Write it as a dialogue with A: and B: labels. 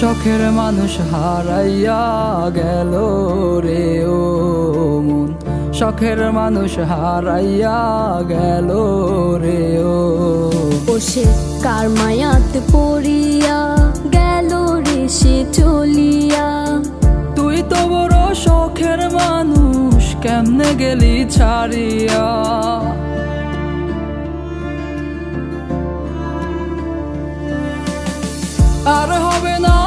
A: শখের মানুষ হারাইয়া গেল রে ও মন, শখের মানুষ হারাইয়া গেল রে ও।
B: বসে কার মায়াত পড়িয়া গেল রে সে চলিয়া।
A: তুই তো বড় শখের মানুষ, কেমনে গেলি ছাড়িয়া। আর হবে না